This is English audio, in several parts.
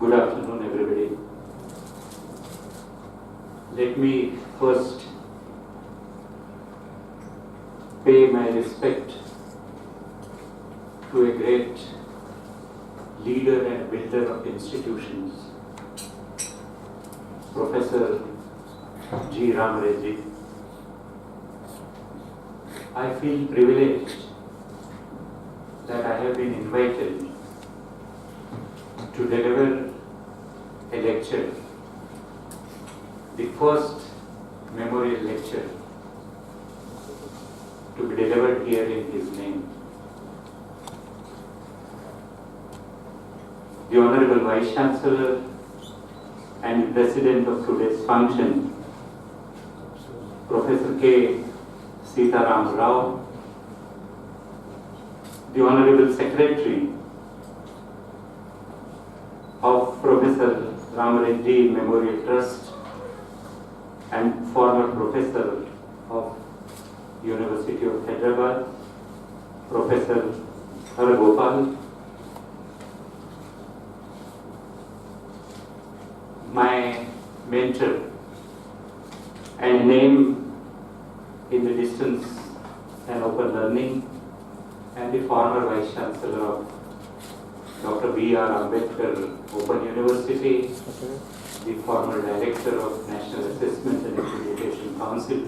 Good afternoon, everybody. Let me first pay my respect to a great leader and builder of institutions, Professor G. Ramarajee. I feel privileged that I have been invited to deliver a lecture, the first memorial lecture to be delivered here in his name. The Honorable Vice Chancellor and President of today's function, Professor K. Sitaram Rao, the Honorable Secretary of Professor Ramarajee Memorial Trust and former Professor of University of Hyderabad, Professor Gopal, my mentor and name in the distance and open learning, and the former Vice Chancellor of Dr. B.R.Ambedkar Open University, the former Director of National Assessment and Accreditation Council,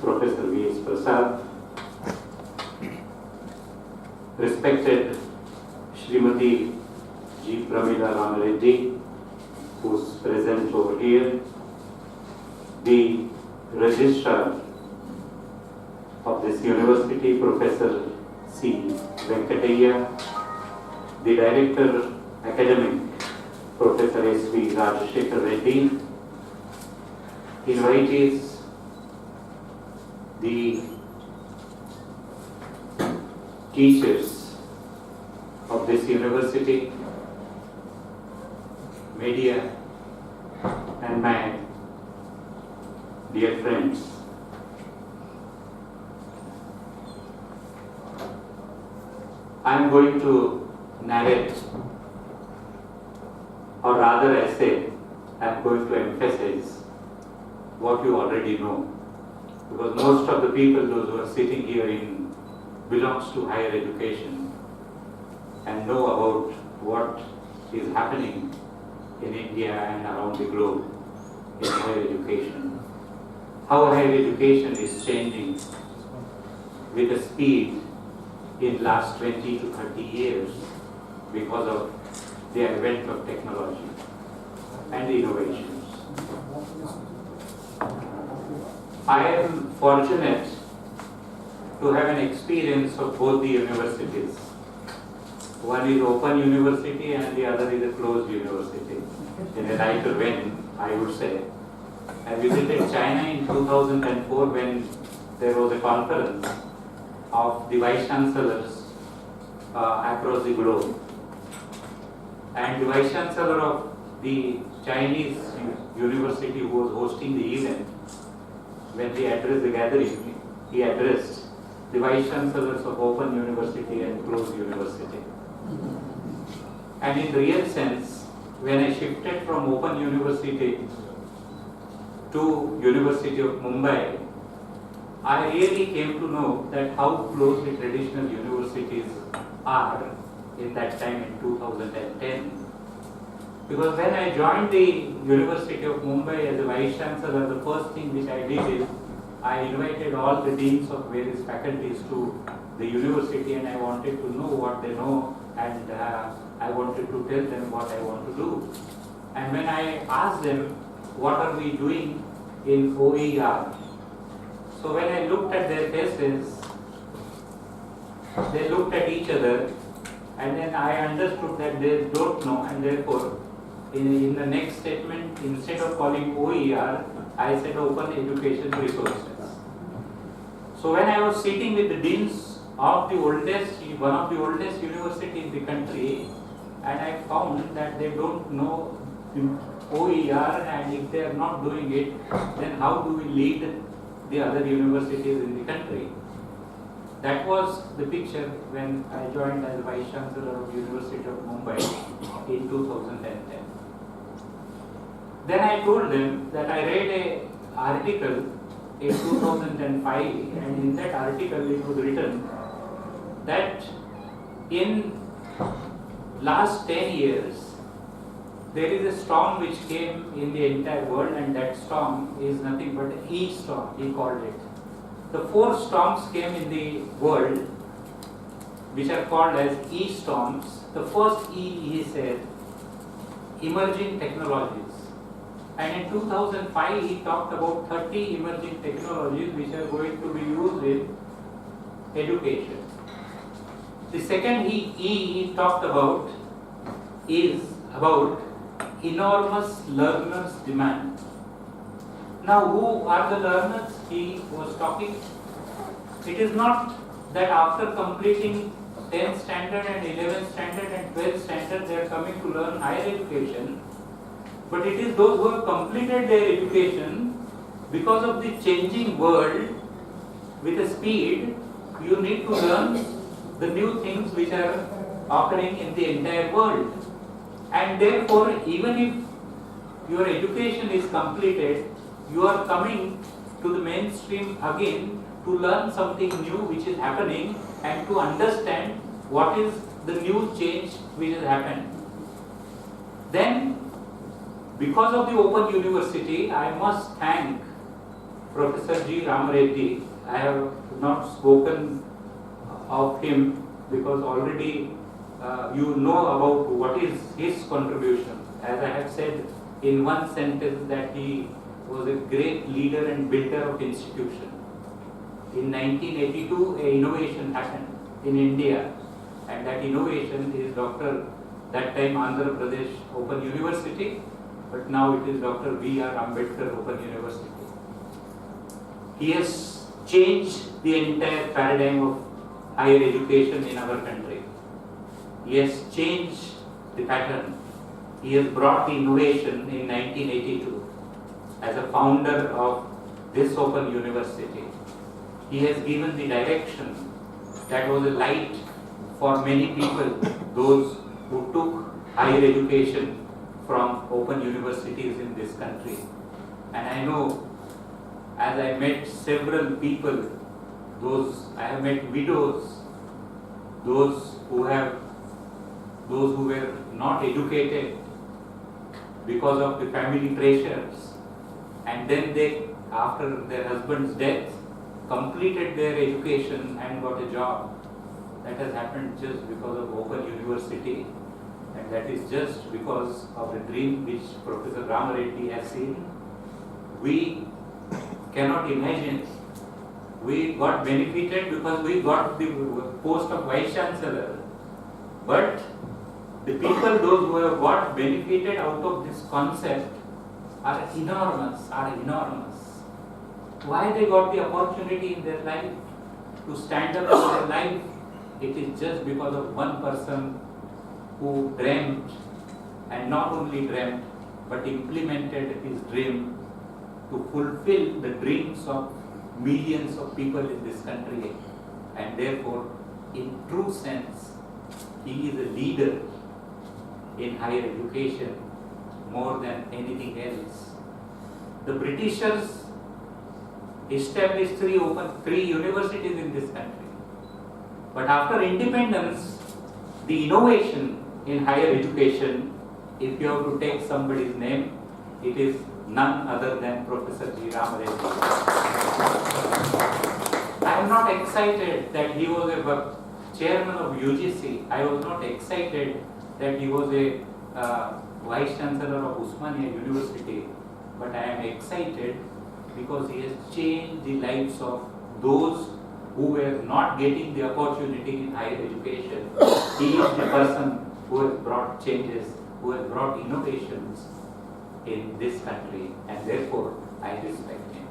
Professor V.S. Prasad, respected Srimati G. Pramila Ramarajee, who is present over here, the Registrar of this university, Professor C. Venkatayya, the Director Academic, Professor S.V. Rajashekar Reddy, invitees, the teachers of this university, media, and my dear friends. I am going to narrate, or rather I say, I am going to emphasize what you already know. Because most of the people, those who are sitting here belongs to higher education and know about what is happening in India and around the globe in higher education. How higher education is changing with a speed in last 20 to 30 years because of the advent of technology and innovations. I am fortunate to have an experience of both the universities. One is Open University and the other is a closed university. In a lighter vein, I would say. I visited China in 2004 when there was a conference of the Vice Chancellors across the globe. And the Vice Chancellor of the Chinese university who was hosting the event, when he addressed the gathering, he addressed the Vice Chancellors of Open University and Closed University. And in real sense, when I shifted from Open University to University of Mumbai, I really came to know that how close the traditional universities are in that time in 2010. Because when I joined the University of Mumbai as a Vice Chancellor, the first thing which I did is I invited all the deans of various faculties to the university and I wanted to know what they know and I wanted to tell them what I want to do. And when I asked them, what are we doing in OER? So when I looked at their faces, they looked at each other and then I understood that they don't know, and therefore in the next statement, instead of calling OER, I said Open Education Resources. So when I was sitting with the deans of the oldest, one of the oldest universities in the country, and I found that they don't know OER, and if they are not doing it, then how do we lead the other universities in the country? That was the picture when I joined as Vice Chancellor of University of Mumbai in 2010. Then I told them that I read an article in 2005, and in that article it was written that in last 10 years there is a storm which came in the entire world, and that storm is nothing but an E-storm, he called it. The 4 storms came in the world which are called as E-storms. The first E, he said, emerging technologies. And in 2005 he talked about 30 emerging technologies which are going to be used in education. The second E he talked about is about enormous learners' demand. Now, who are the learners he was talking? It is not that after completing 10th standard and 11th standard and 12th standard they are coming to learn higher education, but it is those who have completed their education. Because of the changing world with a speed, you need to learn the new things which are occurring in the entire world. And therefore, even if your education is completed, you are coming to the mainstream again to learn something new which is happening and to understand what is the new change which has happened. Then, because of the Open University, I must thank Professor G. Ramareddy. I have not spoken of him because already you know about what is his contribution. As I have said in one sentence that he was a great leader and builder of institution. In 1982, an innovation happened in India, and that innovation is that time Andhra Pradesh Open University, but now it is Dr. B.R.Ambedkar Open University. He has changed the entire paradigm of higher education in our country. He has changed the pattern. He has brought the innovation in 1982 as a founder of this Open University. He has given the direction that was a light for many people, those who took higher education from open universities in this country. And I know, as I met several people, I have met widows, those who were not educated because of the family pressures, and then they, after their husband's death, completed their education and got a job. That has happened just because of Open University, and that is just because of the dream which Professor Ramareddy has seen. We cannot imagine. We got benefited because we got the post of Vice Chancellor, but the people, those who have got benefited out of this concept are enormous. Why they got the opportunity in their life to stand up in their life? It is just because of one person who dreamt, and not only dreamt, but implemented his dream to fulfill the dreams of millions of people in this country. And therefore, in true sense, he is a leader in higher education more than anything else. The Britishers established three universities in this country. But after independence, the innovation in higher education, if you have to take somebody's name, it is none other than Professor G. Ramareddy. I am not excited that he was a chairman of UGC. I was not excited that he was a Vice Chancellor of Usmania University. But I am excited because he has changed the lives of those who were not getting the opportunity in higher education. He is the person who has brought changes, who has brought innovations in this country, and therefore I respect him.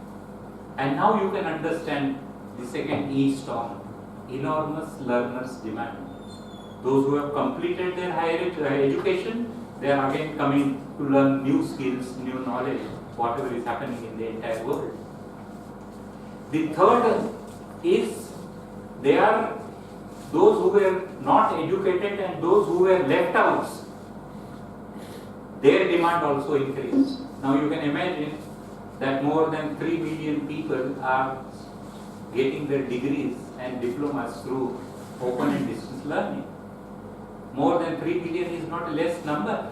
And now you can understand the second E storm, enormous learners' demand. Those who have completed their higher education, they are again coming to learn new skills, new knowledge, whatever is happening in the entire world. The third is They are those who were not educated and those who were left out. Their demand also increased. Now you can imagine that more than 3 million people are getting their degrees and diplomas through open and distance learning. More than 3 million is not a less number.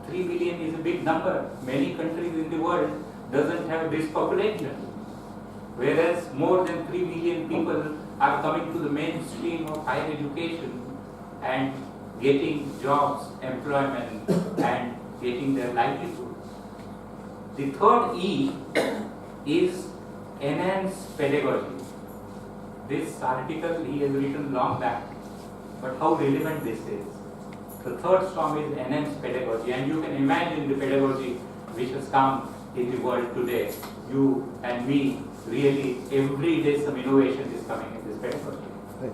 3 million is a big number. Many countries in the world doesn't have this population. Whereas more than 3 million people are coming to the mainstream of higher education and getting jobs, employment, and getting their livelihood. The third E is enhanced pedagogy. This article he has written long back, but how relevant this is. The third storm is enhanced pedagogy, and you can imagine the pedagogy which has come in the world today. You and me, really, every day some innovation is coming in this pedagogy. Right.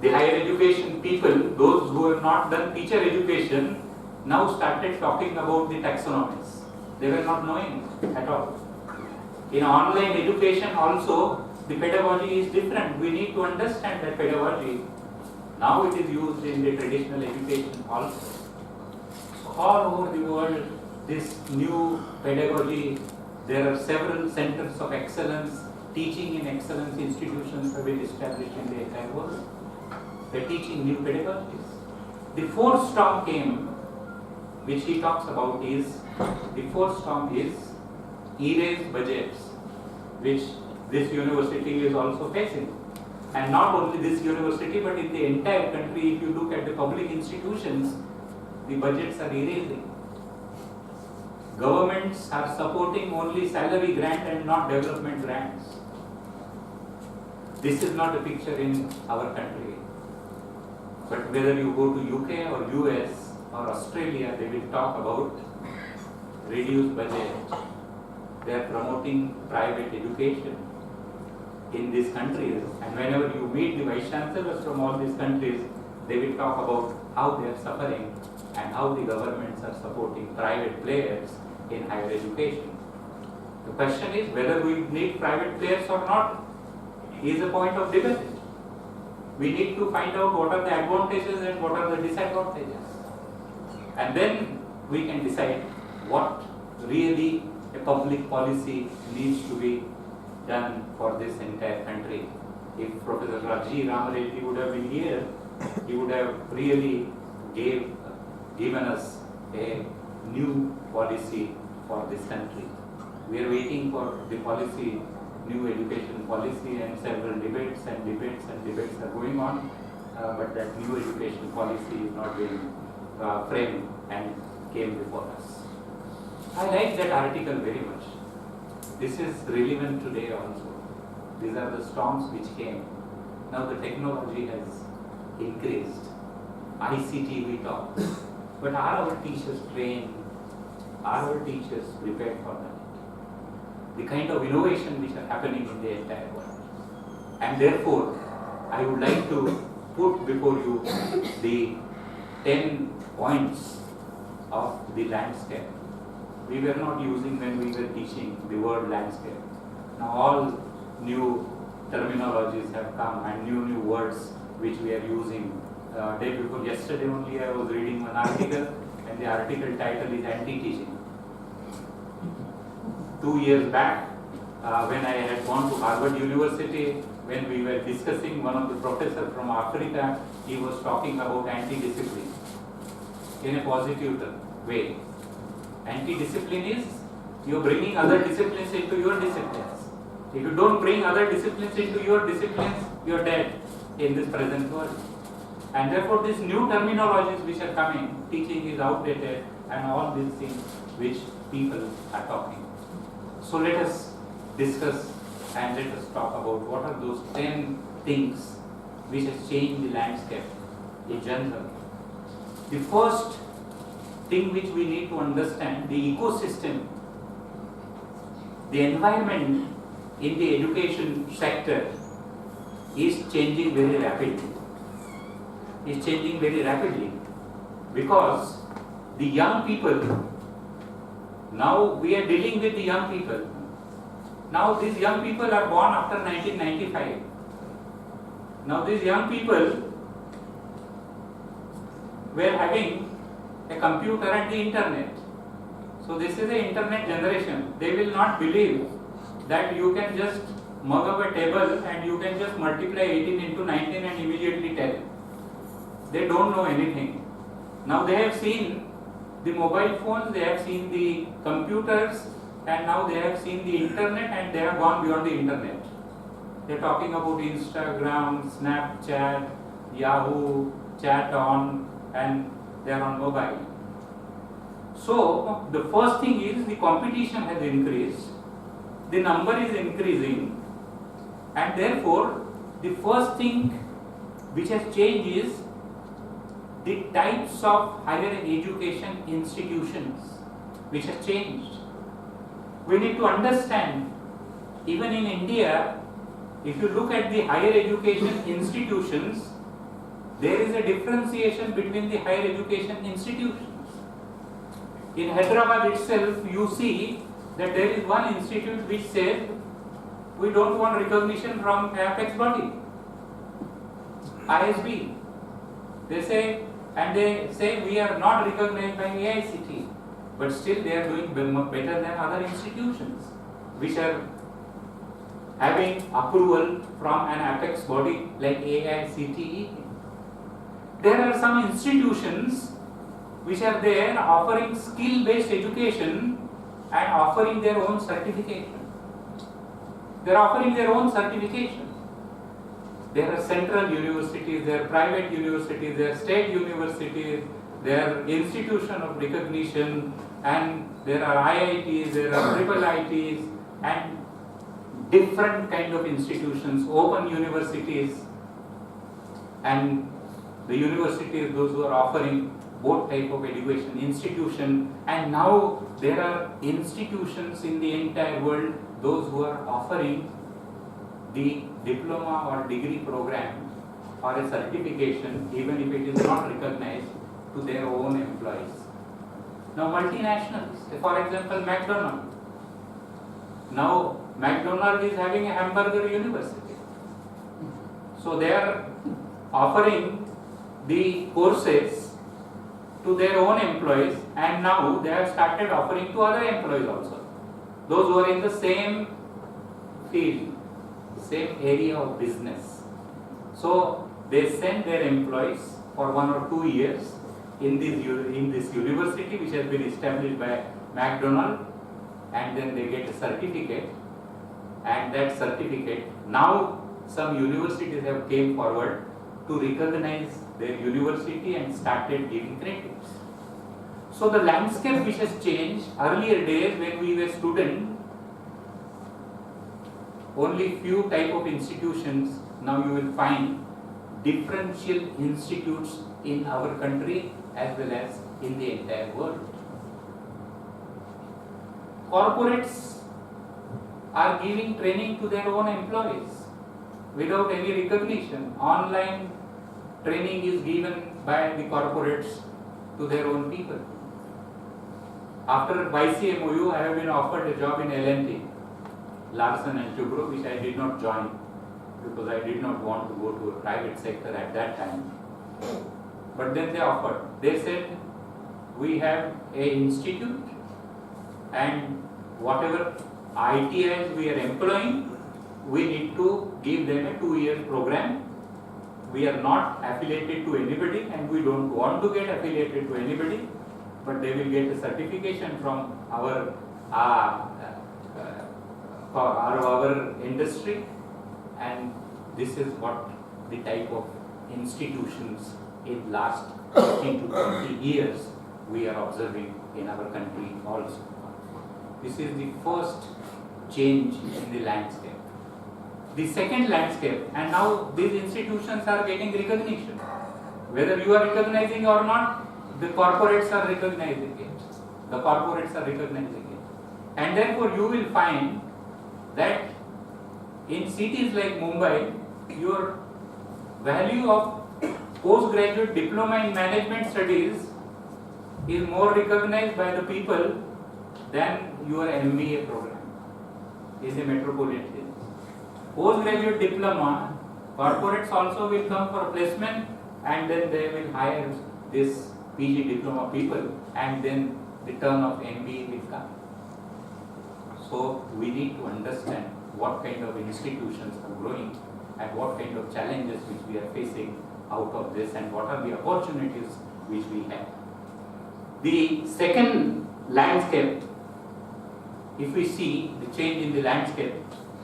The higher education people, those who have not done teacher education, now started talking about the taxonomies. They were not knowing at all. In online education also, the pedagogy is different. We need to understand that pedagogy. Now it is used in the traditional education also. So all over the world, this new pedagogy, there are several centers of excellence, teaching in excellence institutions have been established in the entire world. They are teaching new pedagogies. The fourth storm came, which he talks about is, the fourth storm is erased budgets, which this university is also facing. And not only this university, but in the entire country, if you look at the public institutions, the budgets are erasing. Governments are supporting only salary grant and not development grants. This is not a picture in our country. But whether you go to UK or US or Australia, they will talk about reduced budget. They are promoting private education in these countries, and whenever you meet the vice chancellors from all these countries, they will talk about how they are suffering and how the governments are supporting private players in higher education. The question is whether we need private players or not is a point of debate. We need to find out what are the advantages and what are the disadvantages, and then we can decide what really a public policy needs to be done for this entire country. If Professor Raji Ramaredi would have been here, he would have really given us a new policy for this country. We are waiting for the policy, new education policy, and several debates are going on, but that new education policy is not being framed and came before us. I like that article very much. This is relevant today also. These are the storms which came. Now the technology has increased. ICT we talk. But are our teachers trained? Are our teachers prepared for that? The kind of innovation which are happening in the entire world. And therefore, I would like to put before you the 10 points of the landscape. We were not using when we were teaching the word landscape. Now all new terminologies have come and new words which we are using. Day before yesterday only I was reading one article, and the article title is Anti-Teaching. 2 years back, when I had gone to Harvard University, when we were discussing, one of the professors from Africa, he was talking about anti-discipline in a positive way. Anti-discipline is you are bringing other disciplines into your disciplines. If you don't bring other disciplines into your disciplines, you are dead in this present world. And therefore these new terminologies which are coming, teaching is outdated and all these things which people are talking. So let us discuss and let us talk about what are those 10 things which has changed the landscape in general. The first thing which we need to understand, the ecosystem, the environment in the education sector is changing very rapidly. Is changing very rapidly because the young people, now we are dealing with the young people. Now these young people are born after 1995. Now these young people were having a computer and the internet. So this is the internet generation. They will not believe that you can just mug up a table and you can just multiply 18 into 19 and immediately tell. They don't know anything. Now they have seen the mobile phones, they have seen the computers, and now they have seen the internet, and they have gone beyond the internet. They are talking about Instagram, Snapchat, Yahoo, Chat on, and they are on mobile. So the first thing is the competition has increased, the number is increasing, and therefore the first thing which has changed is the types of higher education institutions which has changed. We need to understand, even in India, if you look at the higher education institutions, there is a differentiation between the higher education institutions. In Hyderabad itself, you see that there is one institute which says, we don't want recognition from apex body, ISB. They say we are not recognized by AICTE, but still they are doing better than other institutions which are having approval from an apex body like AICTE. There are some institutions which are there offering skill-based education and offering their own certification. They are offering their own certification. There are central universities, there are private universities, there are state universities, there are institution of recognition, and there are IITs, there are triple IITs, and different kind of institutions, open universities, and the universities, those who are offering both type of education institution, and now there are institutions in the entire world, those who are offering the diploma or degree program or a certification, even if it is not recognized, to their own employees. Now multinationals, for example McDonald's. Now McDonald's is having a hamburger university. So they are offering the courses to their own employees, and now they have started offering to other employees also. Those who are in the same field, same area of business. So they send their employees for 1 or 2 years in this university which has been established by McDonald's, and then they get a certificate, and that certificate, now some universities have came forward to recognize their university and started giving credits. So the landscape which has changed, earlier days when we were students, only few type of institutions, now you will find differential institutes in our country as well as in the entire world. Corporates are giving training to their own employees without any recognition. Online training is given by the corporates to their own people. After YCMOU, I have been offered a job in L&T, Larsen and Toubro, which I did not join because I did not want to go to a private sector at that time. But then they offered. They said, we have a institute, and whatever ITIs we are employing, we need to give them a 2-year program. We are not affiliated to anybody, and we don't want to get affiliated to anybody, but they will get a certification from our industry, and this is what the type of institutions in last 15 to 20 years we are observing in our country also. This is the first change in the landscape. The second landscape, and now these institutions are getting recognition. Whether you are recognizing or not, the corporates are recognizing it. The corporates are recognizing it. And therefore you will find that in cities like Mumbai, your value of postgraduate diploma in management studies is more recognized by the people than your MBA program in the metropolitan cities. Postgraduate diploma Corporates also will come for placement, and then they will hire this PG diploma people, and then the turn of MBA will come. So we need to understand what kind of institutions are growing and what kind of challenges which we are facing out of this, and what are the opportunities which we have. The second landscape, if we see the change in the landscape,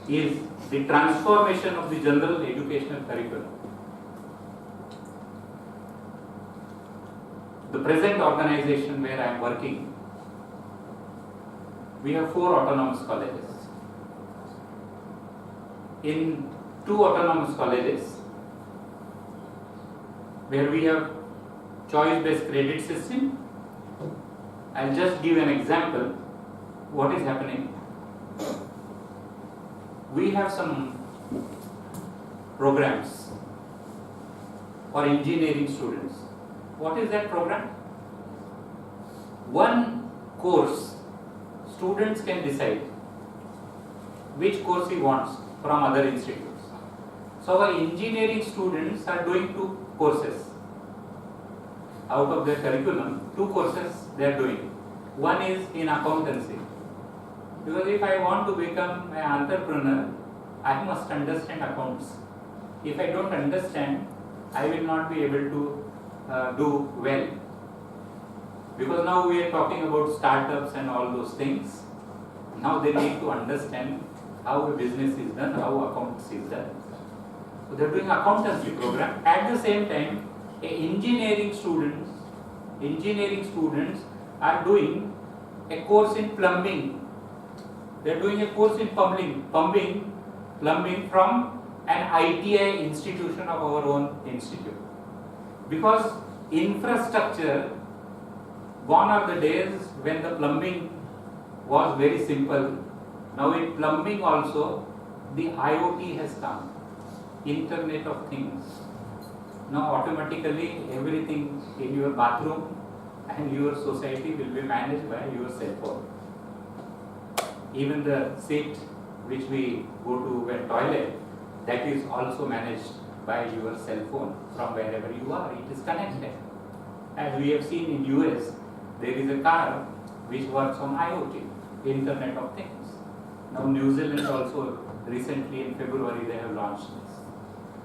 is the transformation of the general educational curriculum. The present organization where I am working, we have 4 autonomous colleges. In 2 autonomous colleges, where we have choice-based credit system, I'll just give an example. What is happening? We have some programs for engineering students. What is that program? One course, students can decide which course he wants from other institutes. So our engineering students are doing 2 courses. Out of their curriculum, 2 courses they are doing. One is in accountancy. Because if I want to become an entrepreneur, I must understand accounts. If I don't understand, I will not be able to do well. Because now we are talking about startups and all those things. Now they need to understand how a business is done, how accounts is done. So they are doing accountancy program. At the same time, engineering students are doing a course in plumbing. They are doing a course in plumbing from an ITI institution of our own institute. Because infrastructure, gone are the days when the plumbing was very simple. Now in plumbing also, the IoT has come, Internet of Things. Now automatically everything in your bathroom and your society will be managed by your cell phone. Even the seat which we go to a toilet, that is also managed by your cell phone from wherever you are. It is connected. As we have seen in US, there is a car which works on IoT, Internet of Things. Now New Zealand also recently in February they have launched this.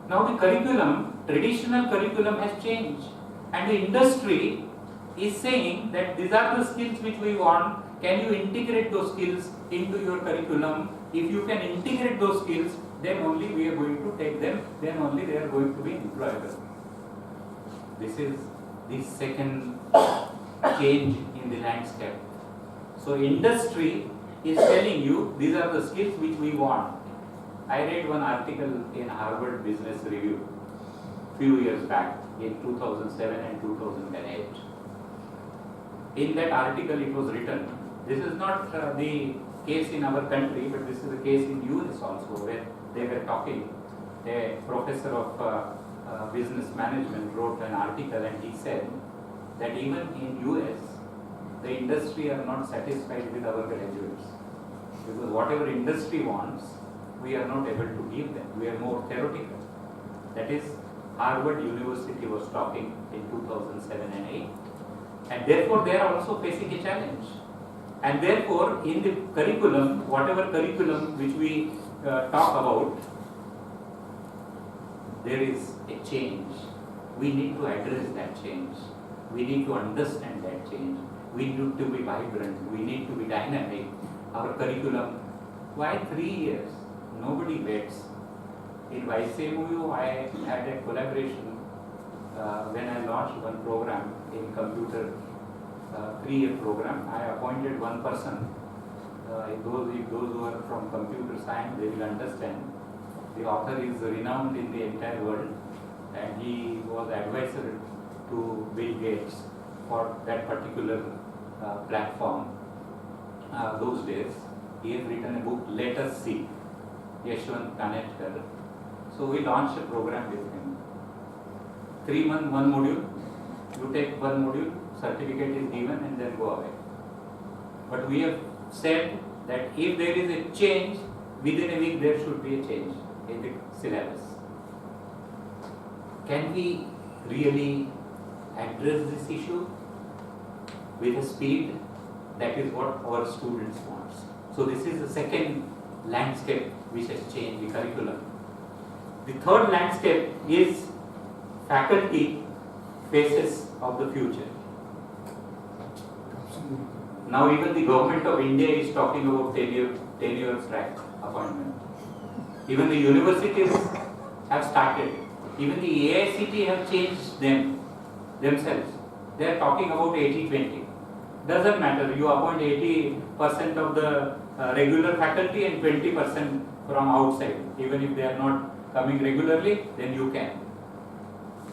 Now the curriculum, traditional curriculum has changed, and the industry is saying that these are the skills which we want. Can you integrate those skills into your curriculum? If you can integrate those skills, then only we are going to take them, then only they are going to be employable. This is the second change in the landscape. So industry is telling you these are the skills which we want. I read one article in Harvard Business Review few years back in 2007 and 2008. In that article it was written, this is not the case in our country, but this is the case in US also, where they were talking. A professor of business management wrote an article, and he said that even in US, the industry are not satisfied with our graduates. Because whatever industry wants, we are not able to give them. We are more theoretical. That is, Harvard University was talking in 2007 and 8. And therefore, they are also facing a challenge. And therefore, in the curriculum, whatever curriculum which we talk about, there is a change. We need to address that change. We need to understand that change. We need to be vibrant. We need to be dynamic. Our curriculum, why 3 years? Nobody waits. In YCMU, I had a collaboration when I launched one program in computer, 3-year program. I appointed one person. If those who are from computer science, they will understand. The author is renowned in the entire world, and he was advisor to Bill Gates for that particular platform. Those days, he has written a book, Let Us See, Yashwant Kanetkar. So we launched a program with him. 3 months, one module. You take one module, certificate is given, and then go away. But we have said that if there is a change, within a week there should be a change in the syllabus. can we really address this issue with a speed? That is what our students want. So this is the second landscape which has changed the curriculum. The third landscape is faculty faces of the future. Now even the government of India is talking about tenure track appointment. Even the universities have started. Even the AICT have changed themselves. They are talking about 80-20. Doesn't matter, you appoint 80% of the regular faculty and 20% from outside. Even if they are not coming regularly, then you can.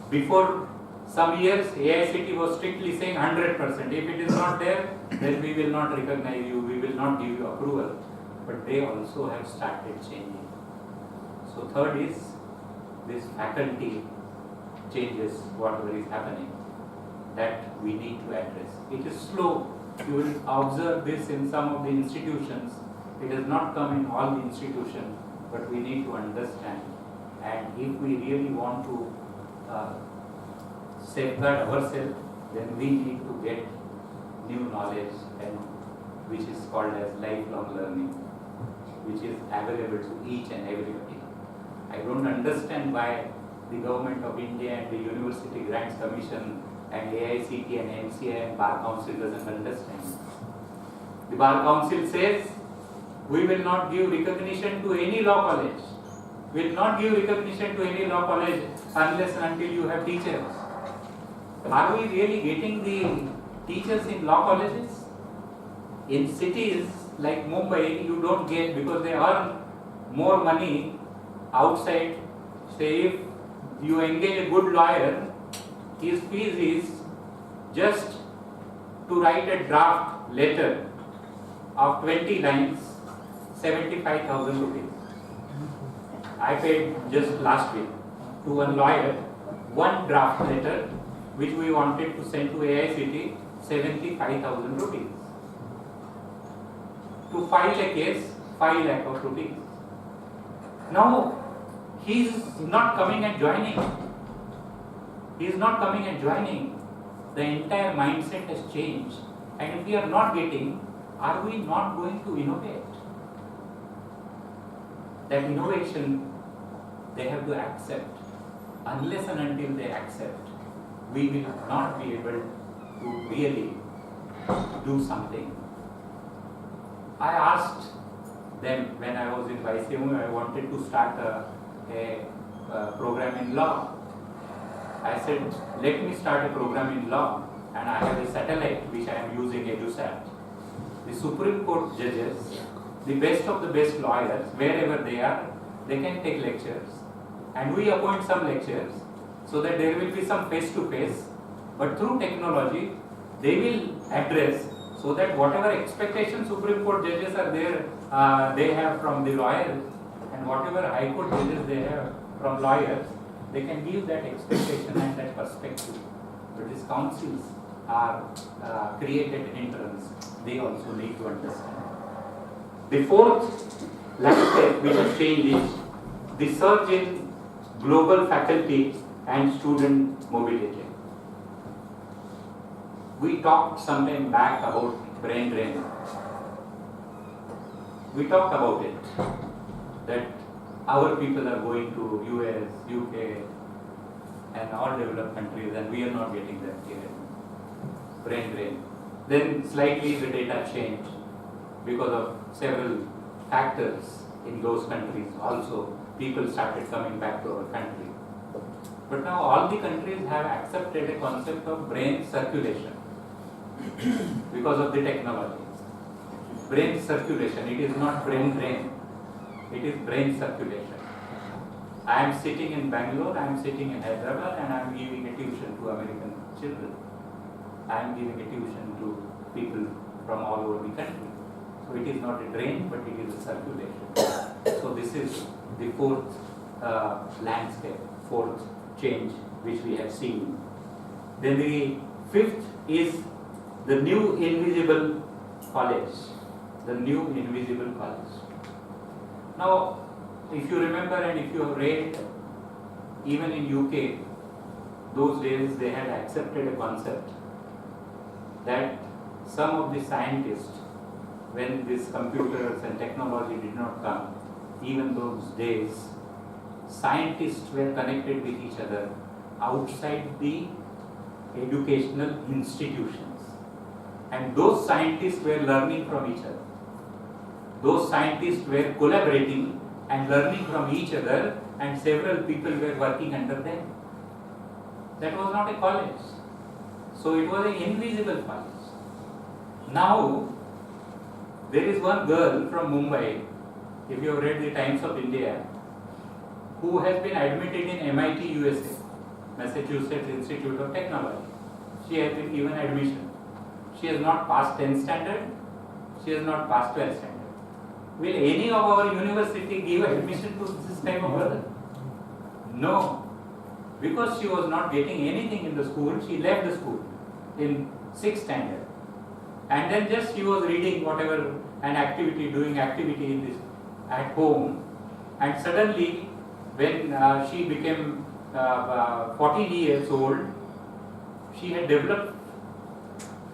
Before some years, AICT was strictly saying 100%. If it is not there, then we will not recognize you, we will not give you approval. But they also have started changing. So third is this faculty changes, whatever is happening, that we need to address. It is slow. You will observe this in some of the institutions. It has not come in all the institutions, but we need to understand. And if we really want to safeguard ourselves, then we need to get new knowledge, and which is called as lifelong learning, which is available to each and everybody. I don't understand why the government of India and the University Grants Commission and AICT and MCI and Bar Council doesn't understand. The Bar Council says we will not give recognition to any law college. We will not give recognition to any law college unless and until you have teachers. Are we really getting the teachers in law colleges? In cities like Mumbai, you don't get, because they earn more money outside. Say if you engage a good lawyer, his fees is just to write a draft letter of 20 lines, 75,000 rupees. I paid just last week to one lawyer one draft letter which we wanted to send to AICT, 75,000 rupees. To file a case, 5 lakh of rupees. Now, he is not coming and joining. He is not coming and joining. The entire mindset has changed. And if we are not getting, are we not going to innovate? That innovation they have to accept. Unless and until they accept, we will not be able to really do something. I asked them when I was in YCMU, I wanted to start a program in law. I said, let me start a program in law, and I have a satellite which I am using, EduSat. The Supreme Court judges, the best of the best lawyers, wherever they are, they can take lectures. And we appoint some lectures so that there will be some face-to-face, but through technology, they will address so that whatever expectations Supreme Court judges are there, they have from the lawyers, and whatever High Court judges they have from lawyers, they can give that expectation and that perspective. But these councils are created entrance. They also need to understand. The fourth landscape which has changed is the surge in global faculty and student mobility. We talked some time back about brain drain. We talked about it, that our people are going to US, UK and all developed countries, and we are not getting them here. Brain drain. Then slightly the data changed because of several factors in those countries. Also, people started coming back to our country. But now all the countries have accepted a concept of brain circulation because of the technology. Brain circulation, it is not brain drain, it is brain circulation. I am sitting in Bangalore, I am sitting in Hyderabad, and I am giving a tuition to American children. I am giving a tuition to people from all over the country. So it is not a drain, but it is a circulation. So this is the fourth landscape, fourth change which we have seen. Then the fifth is the new invisible college. The new invisible college. Now, if you remember and if you have read, even in UK, those days they had accepted a concept that some of the scientists, when these computers and technology did not come, even those days, scientists were connected with each other outside the educational institutions. And those scientists were learning from each other. Those scientists were collaborating and learning from each other, and several people were working under them. That was not a college. So it was an invisible college. Now, there is one girl from Mumbai, if you have read the Times of India, who has been admitted in MIT, USA, Massachusetts Institute of Technology. She has been given admission. She has not passed 10th standard. She has not passed 12th standard. Will any of our university give admission to this type of girl? No. Because she was not getting anything in the school, she left the school in 6th standard. And then just she was reading whatever an activity, doing activity in this at home. And suddenly, when she became 14 years old, she had developed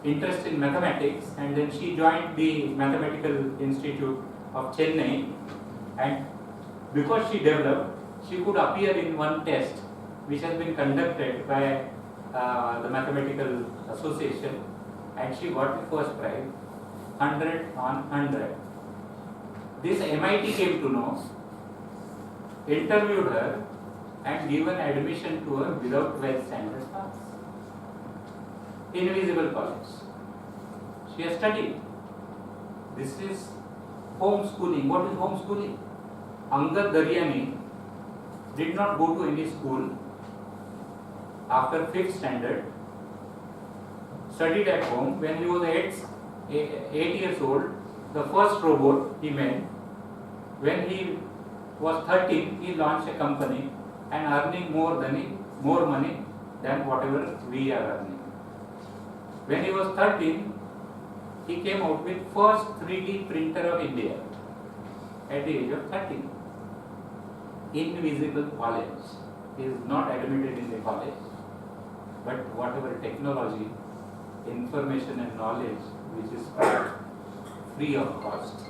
interest in mathematics, and then she joined the Mathematical Institute of Chennai, and because she developed, she could appear in one test which has been conducted by the Mathematical Association, and she got the first prize, 100 on 100. This MIT came to know, interviewed her, and given admission to her without 12th standard pass. Invisible college. She has studied. This is homeschooling. What is homeschooling? Angad Daryani did not go to any school after 5th standard, studied at home. When he was 8 years old, the first robot he made. When he was 13, he launched a company and earning more money than whatever we are earning. When he was 13, he came out with first 3D printer of India at the age of 13. Invisible college. He is not admitted in the college, but whatever technology, information and knowledge which is free of cost,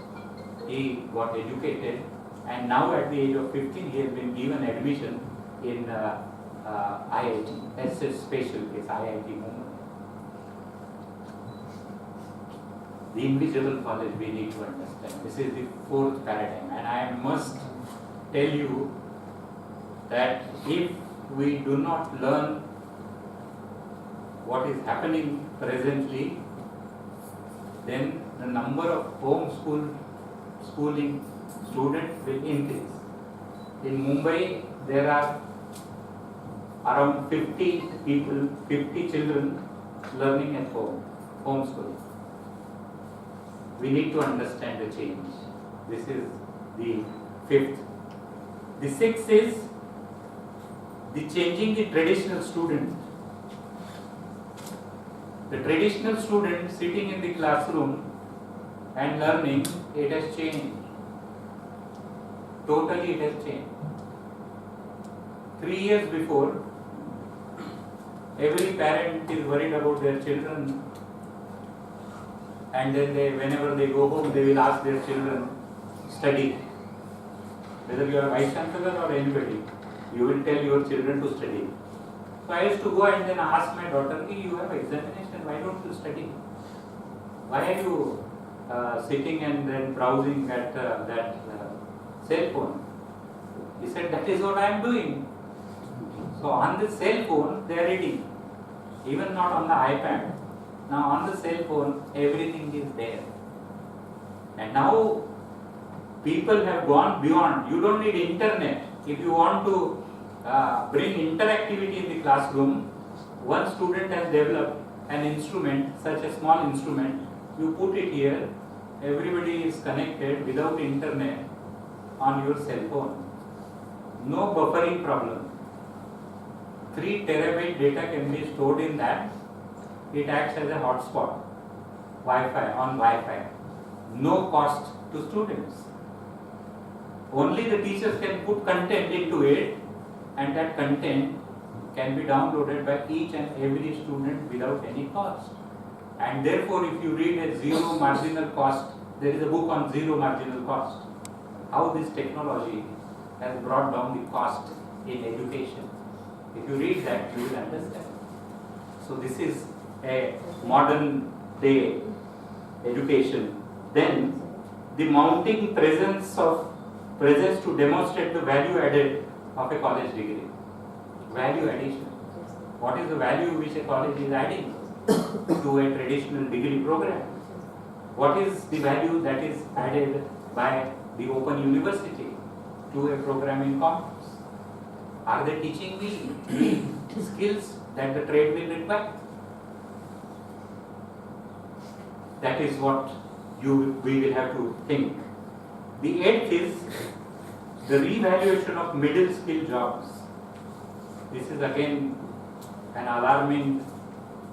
he got educated, and now at the age of 15 he has been given admission in IIT. That's a special case, IIT Mumbai. The invisible college we need to understand. This is the fourth paradigm, and I must tell you that if we do not learn what is happening presently, then the number of schooling students will increase. In Mumbai, there are around 50 children learning at home, homeschooling. We need to understand the change. This is the fifth. The sixth is the changing the traditional student. The traditional student sitting in the classroom and learning, it has changed. Totally it has changed. 3 years before, every parent is worried about their children, and then whenever they go home, they will ask their children, study. Whether you are vice chancellor or anybody, you will tell your children to study. So I used to go and then ask my daughter, hey, you have examination, why don't you study? Why are you sitting and then browsing at that cell phone? He said, that is what I am doing. So on the cell phone, they are reading. Even not on the iPad. Now on the cell phone, everything is there. And now people have gone beyond. You don't need internet. If you want to bring interactivity in the classroom, one student has developed an instrument, such a small instrument, you put it here, everybody is connected without internet on your cell phone. No buffering problem. 3 terabyte data can be stored in that. It acts as a hotspot, on Wi-Fi. No cost to students. Only the teachers can put content into it, and that content can be downloaded by each and every student without any cost. And therefore, if you read a zero marginal cost, there is a book on zero marginal cost, how this technology has brought down the cost in education. If you read that, you will understand. So this is a modern day education. Then the mounting presence to demonstrate the value added of a college degree. Value addition. What is the value which a college is adding to a traditional degree program? What is the value that is added by the Open University to a program in commerce? Are they teaching the skills that the trade will require? That is what we will have to think. The eighth is the revaluation of middle skill jobs. This is again an alarming,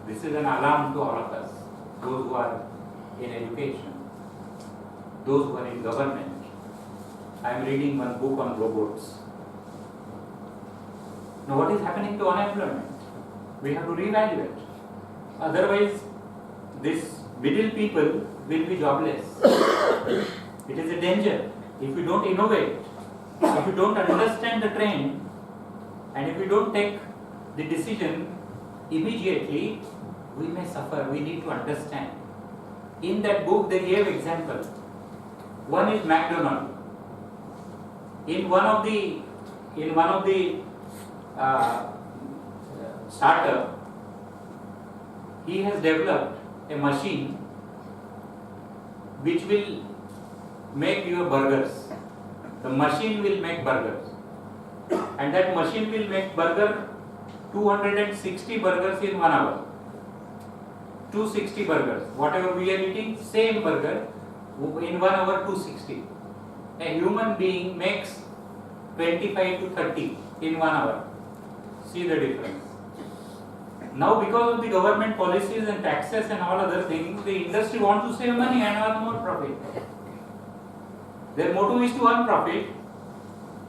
this is an alarm to all of us, those who are in education, those who are in government. I am reading one book on robots. Now what is happening to unemployment? We have to reevaluate. Otherwise, this middle people will be jobless. It is a danger. If you don't innovate, if you don't understand the trend, and if you don't take the decision immediately, we may suffer. We need to understand. In that book, they gave example. One is McDonald. In one of the startup, he has developed a machine which will make your burgers. The machine will make burgers. And that machine will make 260 burgers in 1 hour. 260 burgers. Whatever we are eating, same burger, in 1 hour 260. A human being makes 25 to 30 in 1 hour. See the difference. Now because of the government policies and taxes and all other things, the industry wants to save money and earn more profit. Their motto is to earn profit,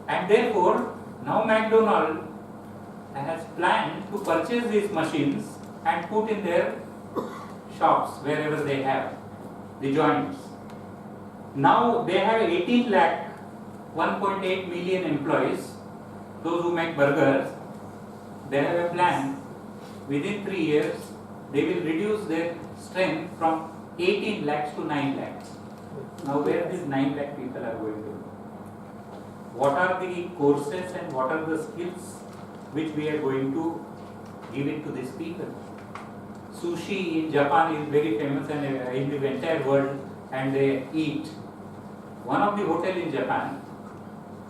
and therefore now McDonald has planned to purchase these machines and put in their shops wherever they have the joints. Now they have 18 lakh, 1.8 million employees, those who make burgers. They have a plan. Within 3 years, they will reduce their strength from 18 lakhs to 9 lakhs. Now where these 9 lakh people are going to? What are the courses and what are the skills which we are going to give it to these people? Sushi in Japan is very famous and in the entire world, and they eat. One of the hotel in Japan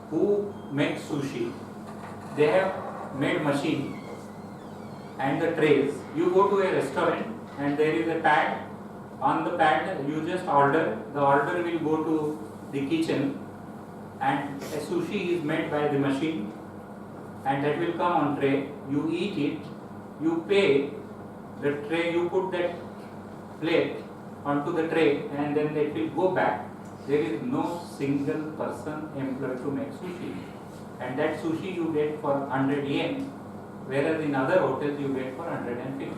who makes sushi, they have made machine and the trays. You go to a restaurant and there is a pad. On the pad you just order. The order will go to the kitchen and a sushi is made by the machine and that will come on tray. You eat it, you pay the tray, you put that plate onto the tray and then it will go back. There is no single person employed to make sushi. And that sushi you get for 100 yen, whereas in other hotels you get for 150.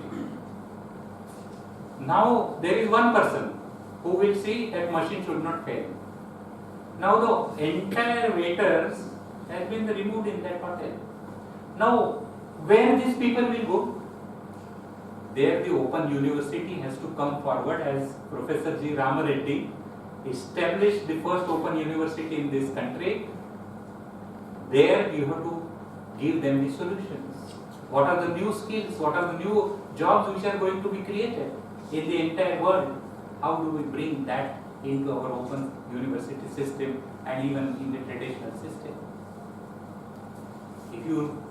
Now there is one person who will see that machine should not fail. Now the entire waiters has been removed in that hotel. Now where these people will go? There the Open University has to come forward, as Professor G. Ramareddy established the first Open University in this country. There you have to give them the solutions. What are the new skills? What are the new jobs which are going to be created in the entire world? How do we bring that into our Open University system and even in the traditional system? If you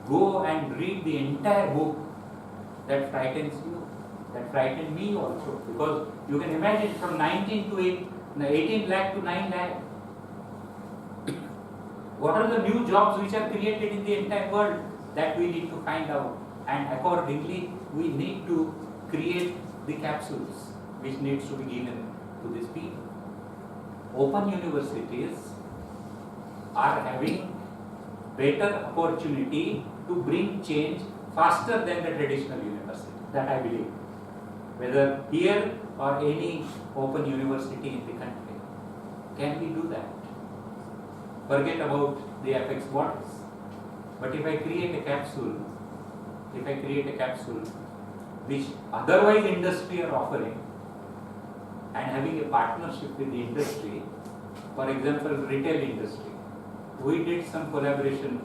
go and read the entire book, that frightens you, that frightened me also, because you can imagine from 19 to 18 lakh to 9 lakh. What are the new jobs which are created in the entire world? That we need to find out, and accordingly we need to create the capsules which needs to be given to these people. Open universities are having better opportunity to bring change faster than the traditional university. That I believe. Whether here or any open university in the country. Can we do that? Forget about the apex bodies. But if I create a capsule which otherwise industry are offering, and having a partnership with the industry, for example, retail industry. We did some collaboration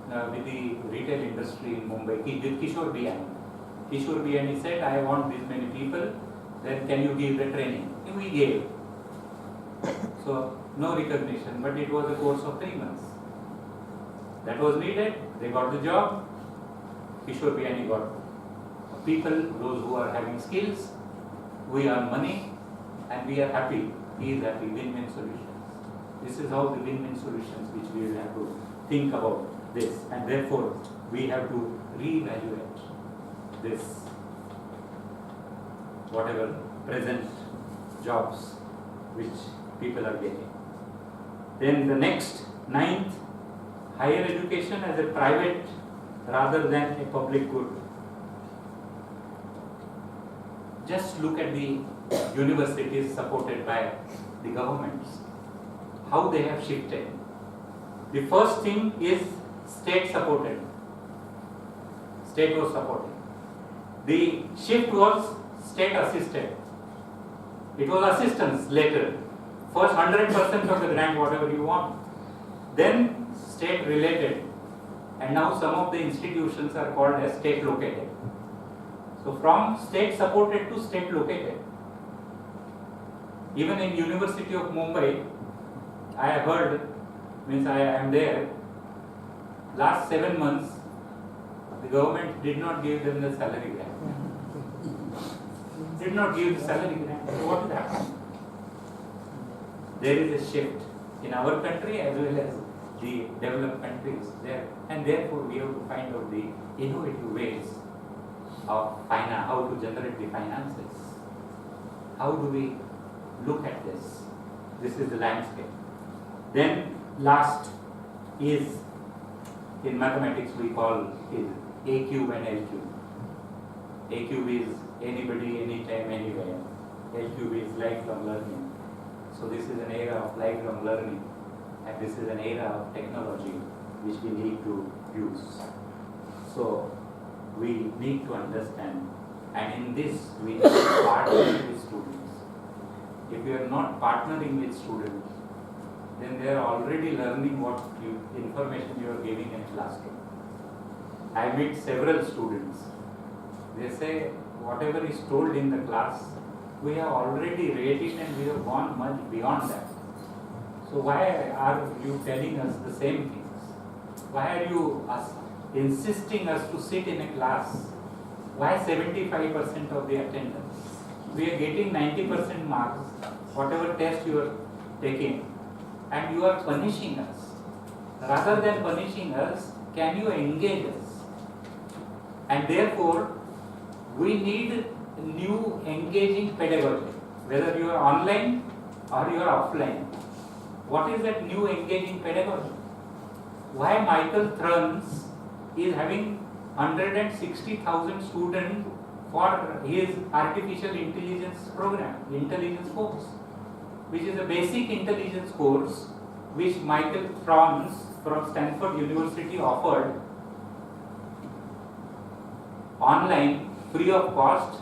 with the retail industry in Mumbai, with Kishore B.R. Kishore B.R. said, I want this many people, then can you give the training? And we gave. So, no recognition, but it was a course of 3 months. That was needed, they got the job, Kishore B.R. got people, those who are having skills, we earn money, and we are happy, he is happy, win-win solutions. This is how the win-win solutions which we will have to think about this, and therefore we have to reevaluate this, whatever present jobs which people are getting. Then the next, 9th, higher education as a private rather than a public good. Just look at the universities supported by the governments, how they have shifted. The first thing is state supported. State was supported. The shift was state assisted. It was assistance later. First 100% of the grant, whatever you want. Then state related. And now some of the institutions are called as state located. So from state supported to state located. Even in University of Mumbai, I heard, means I am there, last 7 months, the government did not give them the salary grant. Did not give the salary grant. So what is happening? There is a shift in our country as well as the developed countries there, and therefore we have to find out the innovative ways of how to generate the finances. How do we look at this? This is the landscape. Then last is, in mathematics we call is AQ and LQ. AQ is anybody, anytime, anywhere. LQ is lifelong learning. So this is an era of lifelong learning, and this is an era of technology which we need to use. So we need to understand, and in this we need to partner with students. If you are not partnering with students, then they are already learning what information you are giving in classroom. I meet several students. They say whatever is told in the class, we have already read it and we have gone much beyond that. So why are you telling us the same things? Why are you insisting us to sit in a class? Why 75% of the attendance? We are getting 90% marks, whatever test you are taking, and you are punishing us. Rather than punishing us, can you engage us? And therefore, we need new engaging pedagogy, whether you are online or you are offline. What is that new engaging pedagogy? Why Michael Thruns is having 160,000 students for his artificial intelligence program, intelligence course, which is a basic intelligence course which Michael Thruns from Stanford University offered online, free of cost,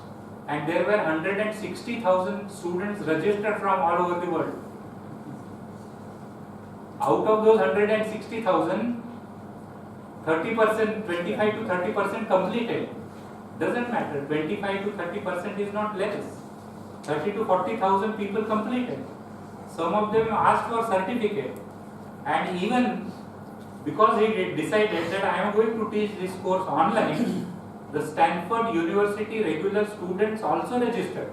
and there were 160,000 students registered from all over the world. Out of those 160,000, 30%, 25 to 30% completed. Doesn't matter, 25 to 30% is not less. 30 to 40,000 people completed. Some of them asked for certificate, and even because he decided that I am going to teach this course online, the Stanford University regular students also registered.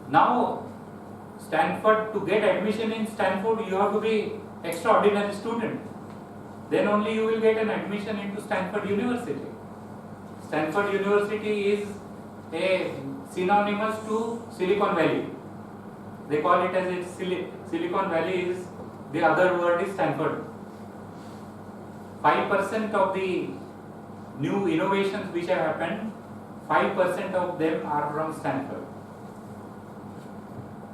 Now, Stanford, to get admission in Stanford, you have to be extraordinary student. Then only you will get an admission into Stanford University. Stanford University is a synonymous to Silicon Valley. They call it as a Silicon Valley is, the other word is Stanford. 5% of the new innovations which have happened, 5% of them are from Stanford.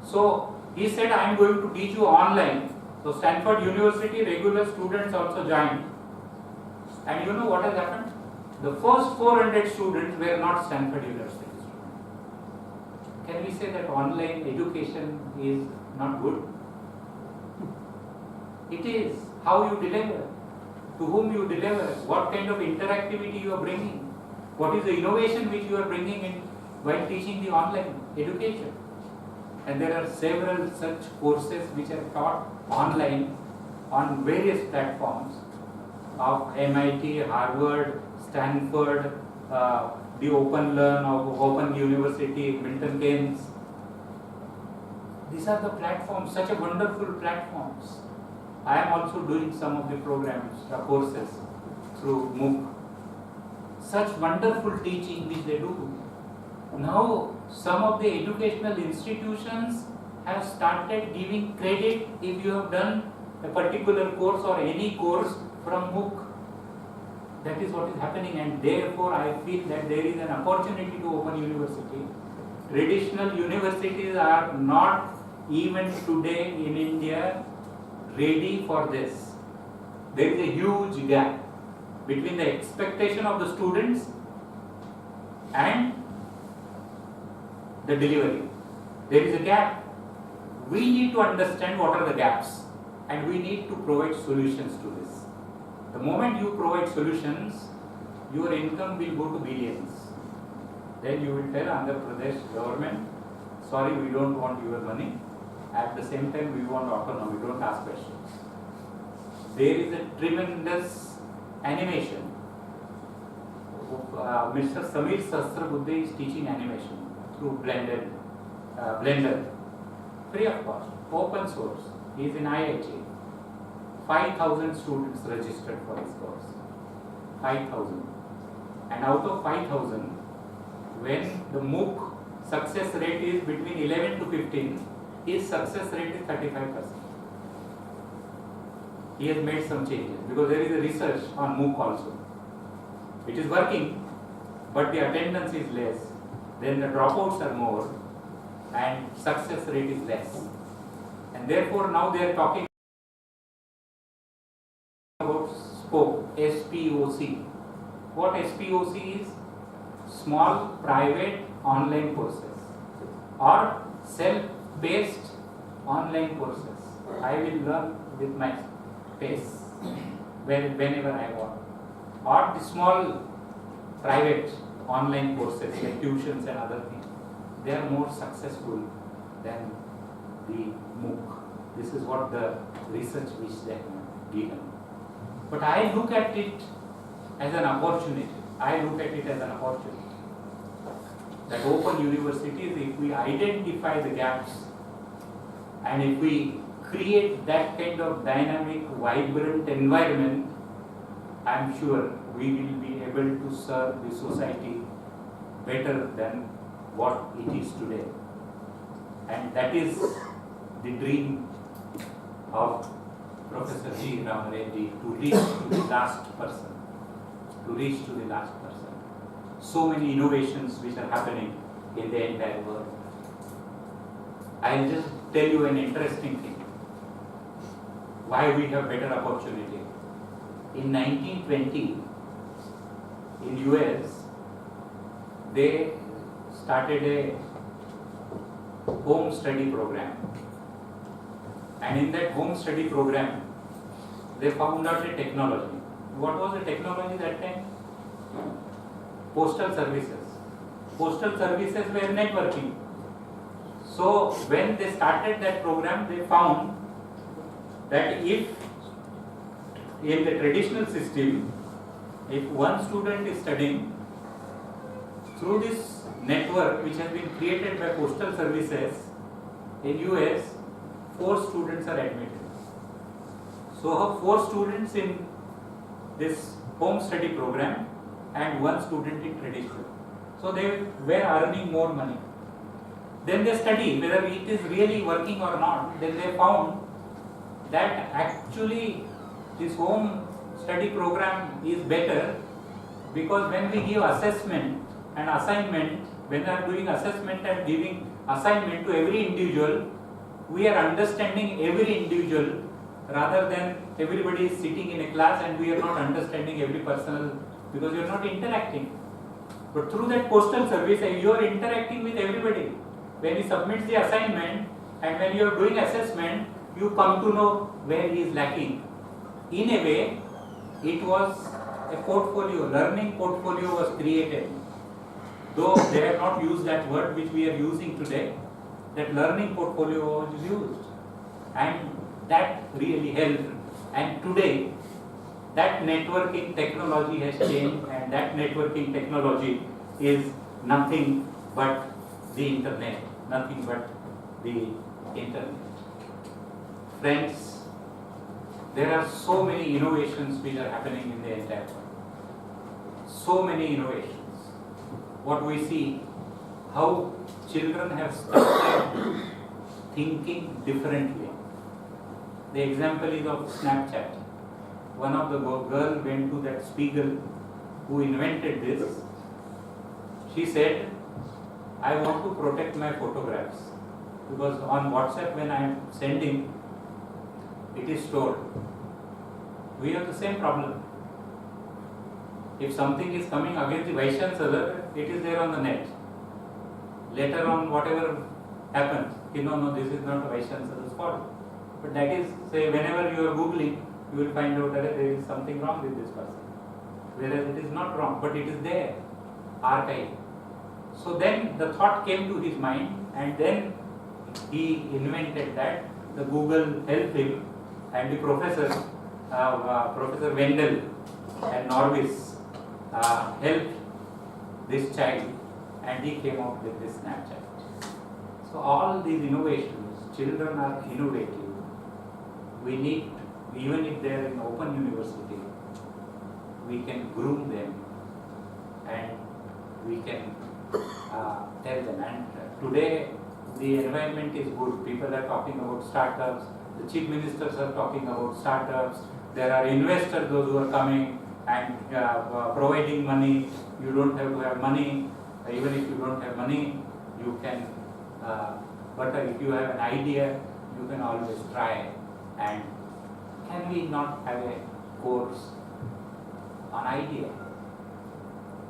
So he said, I am going to teach you online. So Stanford University regular students also joined. And you know what has happened? The first 400 students were not Stanford University students. Can we say that online education is not good? It is. How you deliver, to whom you deliver, what kind of interactivity you are bringing, what is the innovation which you are bringing in while teaching the online education. And there are several such courses which are taught online on various platforms of MIT, Harvard, Stanford, the Open Learn of Open University, Milton Keynes. These are the platforms, such a wonderful platforms. I am also doing some of the programs, courses through MOOC. Such wonderful teaching which they do. Now, some of the educational institutions have started giving credit if you have done a particular course or any course from MOOC. That is what is happening, and therefore I feel that there is an opportunity to open university. Traditional universities are not even today in India ready for this. There is a huge gap between the expectation of the students and the delivery. There is a gap. We need to understand what are the gaps and we need to provide solutions to this. The moment you provide solutions, your income will go to billions. Then you will tell Andhra Pradesh government, sorry, we don't want your money. At the same time, we want autonomy, we don't ask questions. There is a tremendous animation. Mr. Samir Sahasrabuddhe is teaching animation through Blender, free of cost, open source. He is in IIT. 5,000 students registered for his course. 5,000. And out of 5,000, when the MOOC success rate is between 11 to 15, his success rate is 35%. He has made some changes because there is a research on MOOC also. It is working, but the attendance is less. Then the dropouts are more and success rate is less. And therefore now they are talking about SPOC, SPOC. What SPOC is? Small private online courses or self-paced online courses. I will learn with my pace whenever I want. Or the small private online courses like tuitions and other things. They are more successful than the MOOC. This is what the research which they have given. But I look at it as an opportunity. That open universities, if we identify the gaps and if we create that kind of dynamic, vibrant environment, I am sure we will be able to serve the society better than what it is today. And that is the dream of Professor G. Ramareddy, to reach to the last person. So many innovations which are happening in the entire world. I'll just tell you an interesting thing. Why we have better opportunity. In 1920, in US, they started a home study program. And in that home study program, they found out a technology. What was the technology that time? Postal services. Postal services were networking. So when they started that program, they found that if in the traditional system, if one student is studying, through this network which has been created by postal services in US, 4 students are admitted. So 4 students in this home study program and 1 student in traditional. So they were earning more money. Then they study whether it is really working or not. Then they found that actually this home study program is better, because when we give assessment and assignment, when we are doing assessment and giving assignment to every individual, we are understanding every individual rather than everybody is sitting in a class and we are not understanding every personal, because you are not interacting. But through that postal service, you are interacting with everybody. When he submits the assignment and when you are doing assessment, you come to know where he is lacking. In a way, it was a portfolio, learning portfolio was created. Though they have not used that word which we are using today, that learning portfolio was used. And that really helped. And today, that networking technology has changed, and that networking technology is nothing but the internet. Nothing but the internet. Friends, there are so many innovations which are happening in the entire world. So many innovations. What we see, how children have started thinking differently. The example is of Snapchat. One of the girl went to that Spiegel who invented this. She said, I want to protect my photographs, because on WhatsApp when I am sending, it is stored. We have the same problem. If something is coming against the Vice Chancellor, it is there on the net. Later on, whatever happens, no, this is not a Vice Chancellor's fault. But that is, say, whenever you are Googling, you will find out that there is something wrong with this person. Whereas it is not wrong, but it is there, archived. So then the thought came to his mind, and then he invented that. The Google helped him, and the professor, Professor Wendell and Norvis, helped this child, and he came up with this Snapchat. So all these innovations, children are innovative. We need, even if they are in open university, we can groom them and we can tell them. And today the environment is good. People are talking about startups. The chief ministers are talking about startups. There are investors, those who are coming and providing money. You don't have to have money. Even if you don't have money, you can. But if you have an idea, you can always try. And can we not have a course on idea?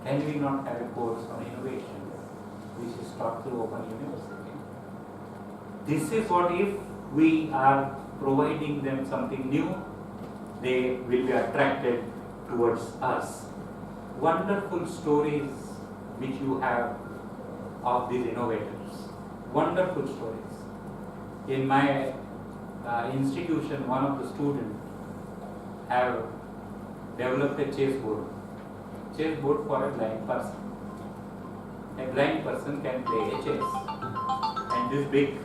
Can we not have a course on innovation, which is taught through Open University? This is what, if we are providing them something new, they will be attracted towards us. Wonderful stories which you have of these innovators. Wonderful stories. In my institution, one of the students have developed a chessboard for a blind person. A blind person can play a chess, and this big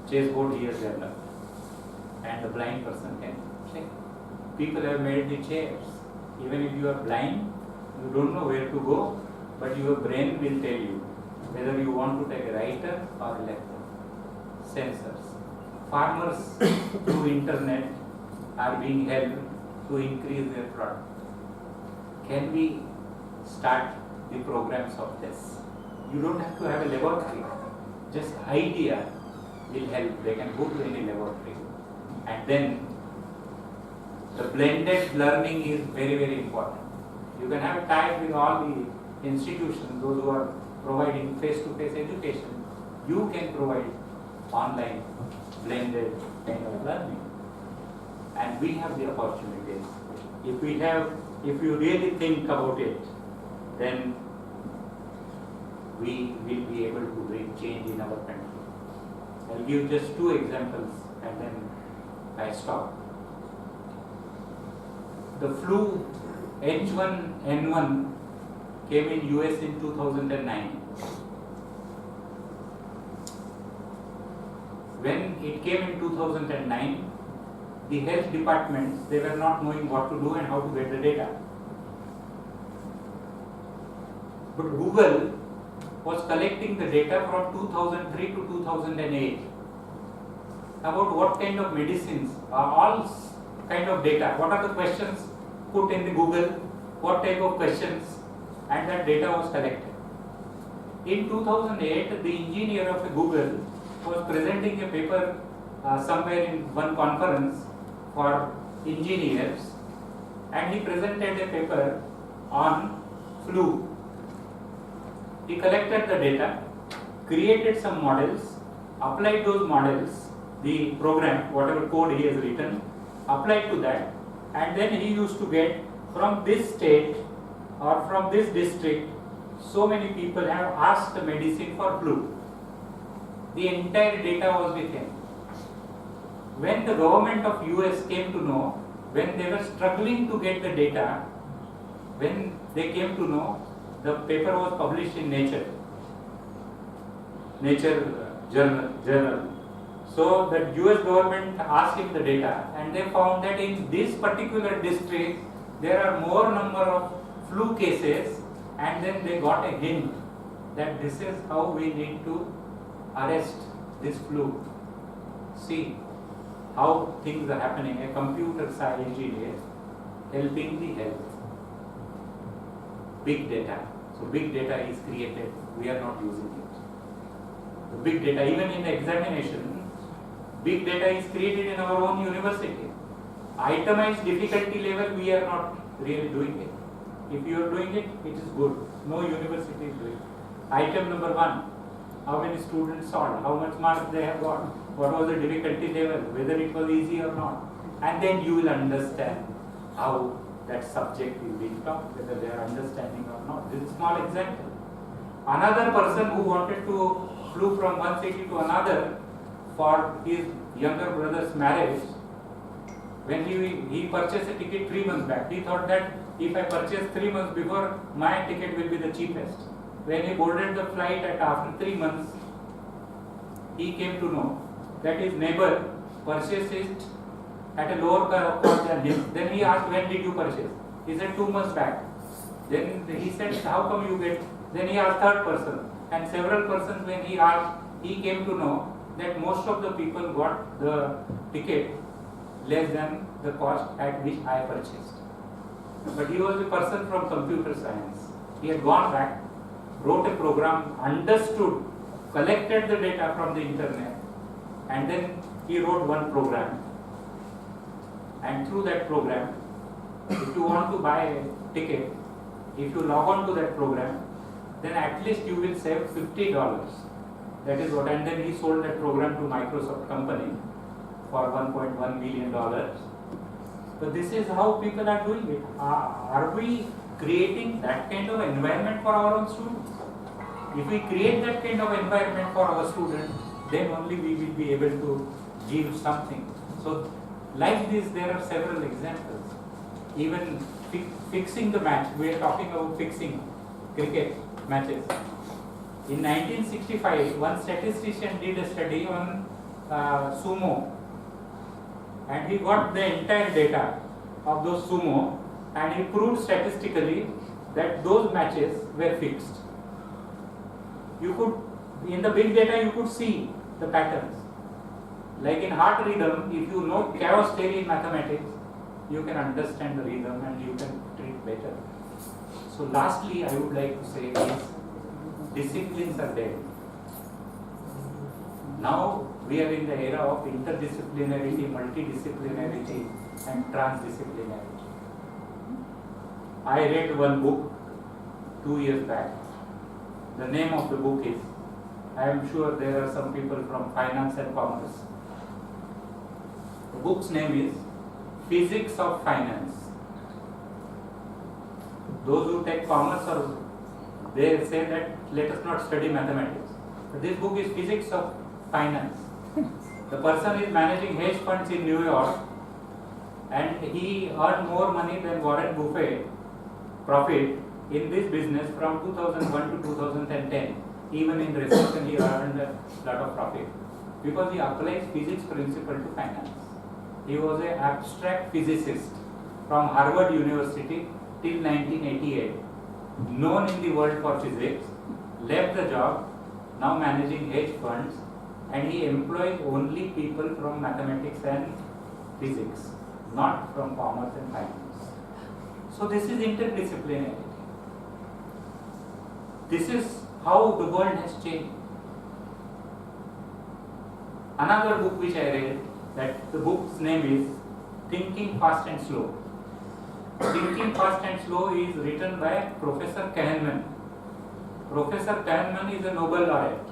chessboard he has developed, and the blind person can play. People have made the chairs. Even if you are blind, you don't know where to go, but your brain will tell you whether you want to take a righter or a lefter. Sensors. Farmers through internet are being helped to increase their product. Can we start the programs of this? You don't have to have a laboratory. Just idea will help. They can go to any laboratory. And then the blended learning is very, very important. You can have ties with all the institutions, those who are providing face-to-face education. You can provide online blended kind of learning. And we have the opportunities. If you really think about it, then we will be able to bring change in our country. I'll give just two examples and then I stop. The flu H1N1 came in US in 2009. When it came in 2009, the health departments, they were not knowing what to do and how to get the data. But Google was collecting the data from 2003 to 2008 about what kind of medicines, all kind of data, what are the questions put in the Google, what type of questions, and that data was collected. In 2008, the engineer of Google was presenting a paper somewhere in one conference for engineers, and he presented a paper on flu. He collected the data, created some models, applied those models, the program, whatever code he has written, applied to that, and then he used to get from this state or from this district, so many people have asked the medicine for flu. The entire data was with him. When the government of US came to know, when they were struggling to get the data, when they came to know, the paper was published in Nature journal. So the US government asked him the data, and they found that in this particular district there are more number of flu cases, and then they got a hint that this is how we need to arrest this flu. See how things are happening. A computer science engineer helping the health. Big data. So big data is created. We are not using it. The big data, even in the examination, big data is created in our own university. Itemized difficulty level, we are not really doing it. If you are doing it, it is good. No university is doing it. Item number 1, how many students solved, how much marks they have got, what was the difficulty level, whether it was easy or not. And then you will understand how that subject is being taught, whether they are understanding or not. This is a small example. Another person who wanted to flew from one city to another for his younger brother's marriage, when he purchased a ticket 3 months back, he thought that if I purchase 3 months before, my ticket will be the cheapest. When he boarded the flight after 3 months, he came to know that his neighbor purchased it at a lower cost than him. Then he asked, when did you purchase? He said 2 months back. Then he said, how come you get? Then he asked third person, and several persons. When he asked, he came to know that most of the people got the ticket less than the cost at which I purchased. But he was a person from computer science. He had gone back, wrote a program, understood, collected the data from the internet, and then he wrote one program. And through that program, if you want to buy a ticket, if you log on to that program, then at least you will save $50. That is what. And then he sold that program to Microsoft company for $1.1 million. So this is how people are doing it. Are we creating that kind of environment for our own students? If we create that kind of environment for our students, then only we will be able to give something. So like this, there are several examples. Even fixing the match, we are talking about fixing cricket matches. In 1965, one statistician did a study on sumo, and he got the entire data of those sumo, and he proved statistically that those matches were fixed. You could, in the big data, you could see the patterns. Like in heart rhythm, if you know chaos theory in mathematics, you can understand the rhythm and you can treat better. So lastly, I would like to say is, disciplines are dead. Now we are in the era of interdisciplinarity, multidisciplinarity, and transdisciplinarity. I read one book 2 years back. The name of the book is, I am sure there are some people from finance and commerce. The book's name is Physics of Finance. Those who take commerce, or they say that let us not study mathematics. But this book is Physics of Finance. The person is managing hedge funds in New York, and he earned more money than Warren Buffett profit in this business from 2001 to 2010. Even in recession, he earned a lot of profit because he applies physics principle to finance. He was an abstract physicist from Harvard University till 1988, known in the world for physics, left the job, now managing hedge funds, and he employs only people from mathematics and physics, not from commerce and finance. So this is interdisciplinarity. This is how the world has changed. Another book which I read, that the book's name is Thinking Fast and Slow. Thinking Fast and Slow is written by Professor Kahneman. Professor Kahneman is a Nobel laureate.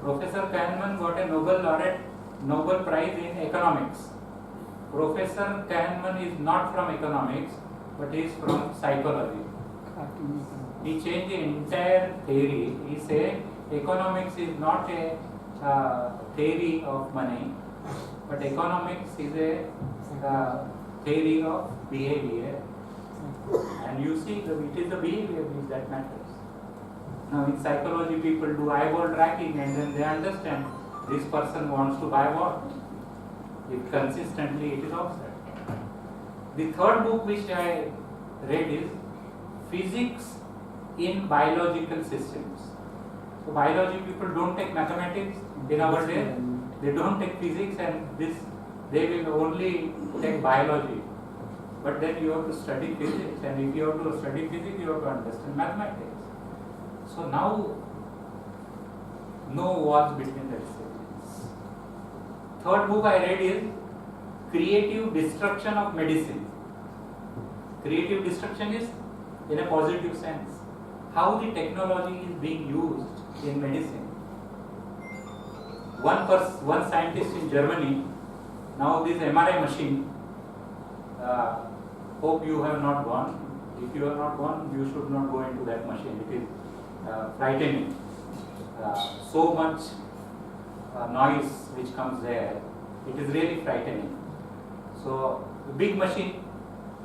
Professor Kahneman got a Nobel Prize in economics. Professor Kahneman is not from economics, but he is from psychology. He changed the entire theory. He said economics is not a theory of money, but economics is a theory of behavior. And you see, it is the behavior which that matters. Now in psychology, people do eyeball tracking and then they understand this person wants to buy what. If consistently it is offset. The third book which I read is Physics in Biological Systems. So biology people don't take mathematics in our day, they don't take physics, and they will only take biology. But then you have to study physics, and if you have to study physics, you have to understand mathematics. So now, no walls between the disciplines. Third book I read is Creative Destruction of Medicine. Creative destruction is in a positive sense. How the technology is being used in medicine. One scientist in Germany, now this MRI machine, hope you have not gone. If you have not gone, you should not go into that machine. It is frightening. So much noise which comes there, it is really frightening. So the big machine,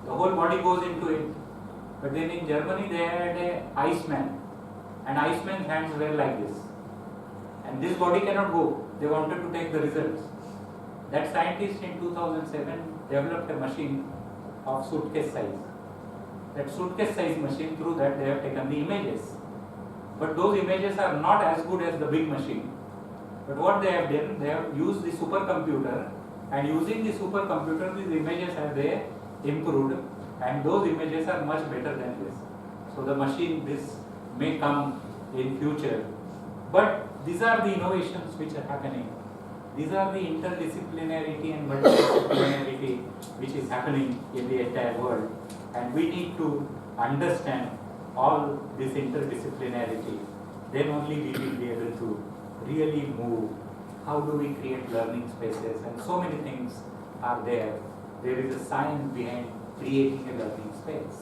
the whole body goes into it. But then in Germany they had a Iceman, and Iceman's hands were like this. And this body cannot go. They wanted to take the results. That scientist in 2007 developed a machine of suitcase size. That suitcase size machine, through that they have taken the images. But those images are not as good as the big machine. But what they have done, they have used the supercomputer, and using the supercomputer, these images have they improved, and those images are much better than this. So the machine, this may come in future. But these are the innovations which are happening. These are the interdisciplinarity and multidisciplinarity which is happening in the entire world. And we need to understand all this interdisciplinarity. Then only we will be able to really move. How do we create learning spaces? And so many things are there. There is a science behind creating a learning space.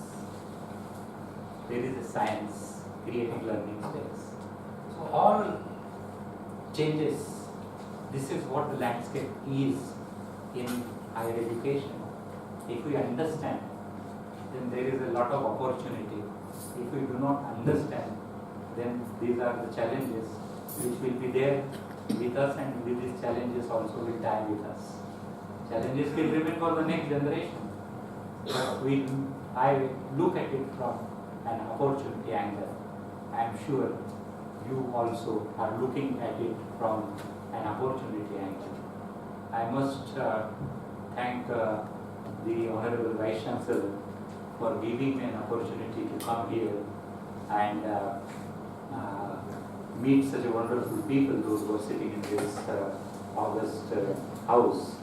There is a science creating learning space. So all changes. This is what the landscape is in higher education. If we understand, then there is a lot of opportunity. If we do not understand, then these are the challenges which will be there with us, and with these challenges also will die with us. Challenges will remain for the next generation. But I look at it from an opportunity angle. I am sure you also are looking at it from an opportunity angle. I must thank the Honorable Vice Chancellor for giving me an opportunity to come here and meet such a wonderful people, those who are sitting in this august house.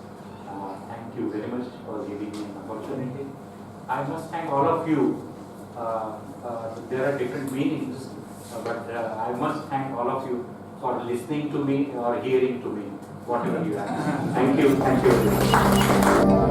Thank you very much for giving me an opportunity. I must thank all of you. There are different meanings, but I must thank all of you for listening to me or hearing to me, whatever you have. Thank you. Thank you very much.